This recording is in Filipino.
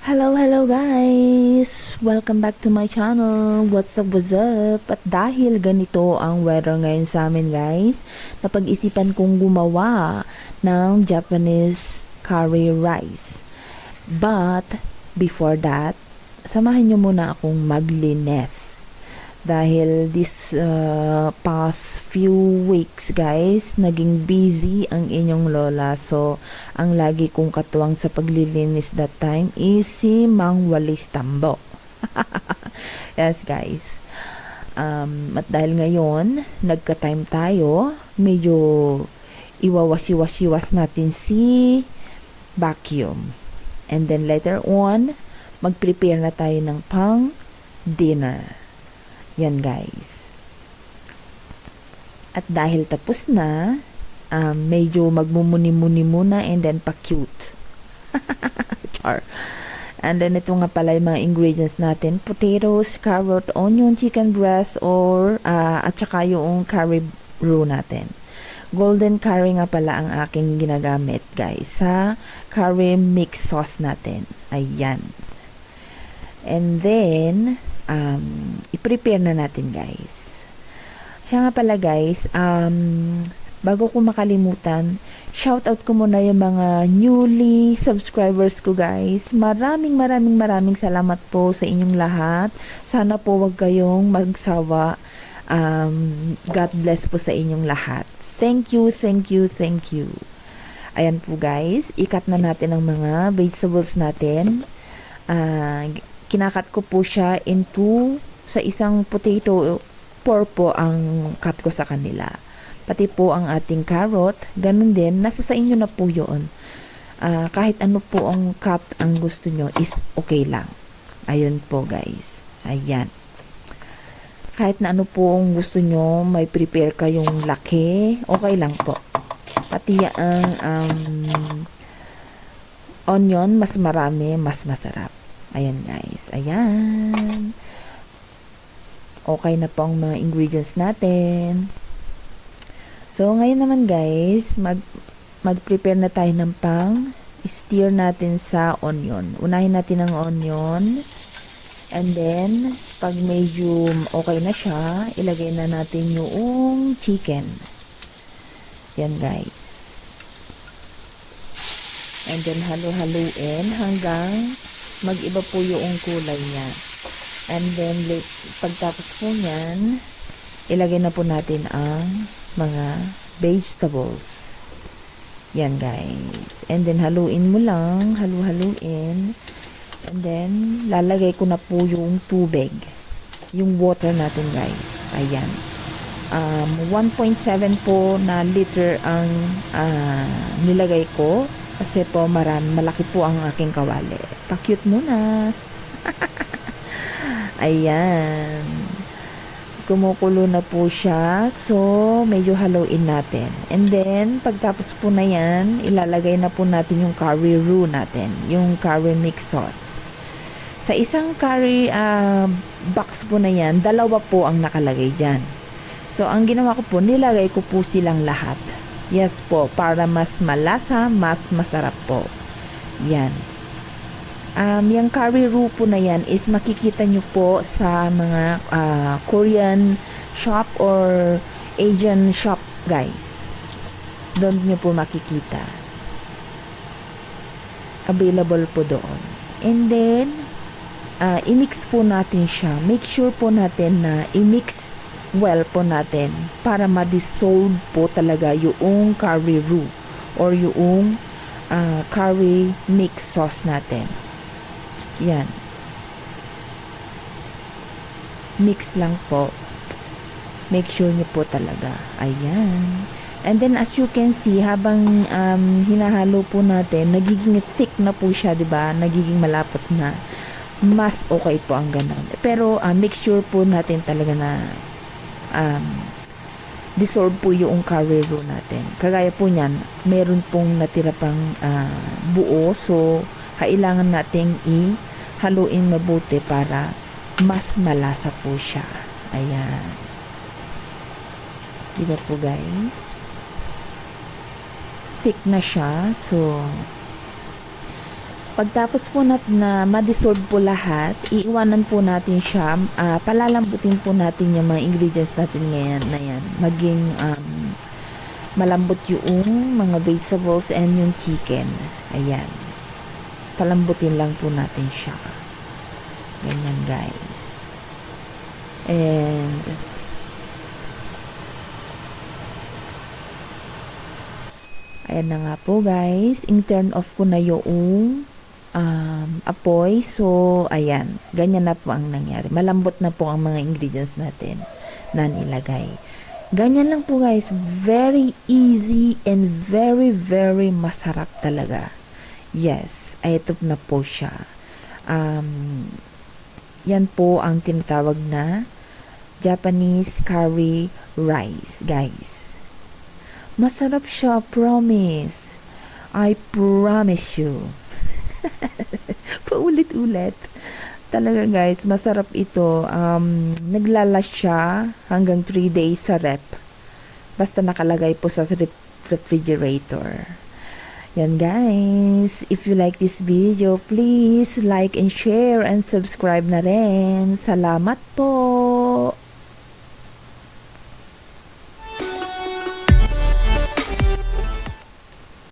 Hello guys! Welcome back to my channel. What's up, what's up? At dahil ganito ang weather ngayon sa amin guys, napag-isipan kong gumawa ng Japanese curry rice. But, before that, samahan nyo muna akong maglinis. Dahil this past few weeks guys, naging busy ang inyong lola. So, ang lagi kong katuwang sa paglilinis that time is si Mang Walis Tambo. Yes guys. At dahil ngayon, nagka-time tayo, medyo iwawasi-wasiwas natin si vacuum. And then later on, mag-prepare na tayo ng pang dinner. Yan guys. At dahil tapos na, medyo magmumuni-muni muna and then pa-cute. Char. And then ito nga pala yung mga ingredients natin. Potatoes, carrot, onion, chicken breast, or at saka yung curry roux natin. Golden curry nga pala ang aking ginagamit guys sa curry mix sauce natin. Ayan. And then, i-prepare na natin guys. Siya nga pala guys, bago ko makalimutan, shoutout ko muna yung mga newly subscribers ko guys. Maraming salamat po sa inyong lahat. Sana po wag kayong magsawa. God bless po sa inyong lahat. Thank you. Ayan po guys, ikat na natin ang mga vegetables natin. Kinakat ko po siya into sa isang potato, 4 po ang cut ko sa kanila. Pati po ang ating carrot, ganun din, nasa sa inyo na po yun. Kahit ano po ang cut ang gusto nyo is okay lang. Ayun po guys. Ayan. Kahit na ano po ang gusto nyo, may prepare kayong laki, okay lang po. Pati ang onion, mas marami, mas masarap. Ayan guys, ayan. Okay na po ang mga ingredients natin. So ngayon naman guys, mag-prepare na tayo ng pang stir natin sa onion. Unahin natin ang onion. And then, pag medyo okay na siya, ilagay na natin yung chicken. Yan guys. And then halo-haluin hanggang mag-iba po yung kulay niya. And then, pagtapos po niyan, ilagay na po natin ang mga vegetables. Yan guys. And then, haluin mo lang, halu-haluin. And then, lalagay ko na po yung tubig. Yung water natin guys. Ayan. 1.7 po na liter ang nilagay ko. Kasi po malaki po ang aking kawali. Pa-cute muna. Ayan. Kumukulo na po siya. So, medyo haluin natin. And then, pagtapos po na yan, ilalagay na po natin yung curry roux natin. Yung curry mix sauce. Sa isang curry box po na yan, 2 po ang nakalagay dyan. So, ang ginawa ko po, nilagay ko po silang lahat. Yes po, para mas malasa, mas masarap po. Yan. Yung curry roux po na yan is makikita nyo po sa mga Korean shop or Asian shop guys. Doon nyo po makikita. Available po doon. And then, i-mix po natin siya. Make sure po natin na i-mix well po natin para ma-dissolve po talaga yung curry roux or yung curry mix sauce natin. Yan. Mix lang po. Make sure nyo po talaga. Ayan. And then as you can see, habang hinahalo po natin, nagiging thick na po siya, diba? Nagiging malapot na. Mas okay po ang ganun. Pero make sure po natin talaga na dissolve po yung curry roux natin. Kagaya po niyan, meron pong natira pang buo. So, kailangan nating i-haluin mabuti para mas malasa po siya. Ayan. Diba po guys? Thick na siya. So, Pagtapos po natin na ma-dissolve po lahat, iiwanan po natin siya, palalambutin po natin yung mga ingredients natin ngayon na yan. Maging malambot yung mga vegetables and yung chicken. Ayan. Palambutin lang po natin siya. Ganyan guys. And ayan na nga po guys. In-turn off ko na yung apoy. So, ayan. Ganyan na po ang nangyari. Malambot na po ang mga ingredients natin na nilagay. Ganyan lang po guys. Very easy and very, very masarap talaga. Yes. Ay, ito na po siya. Yan po ang tinatawag na Japanese curry rice, guys. Masarap siya, promise. I promise you. Paulit-ulit. Talaga guys, masarap ito. Naglalas siya hanggang 3 days sa rep. Basta nakalagay po sa refrigerator. Yan guys. If you like this video, please like and share and subscribe na rin. Salamat po.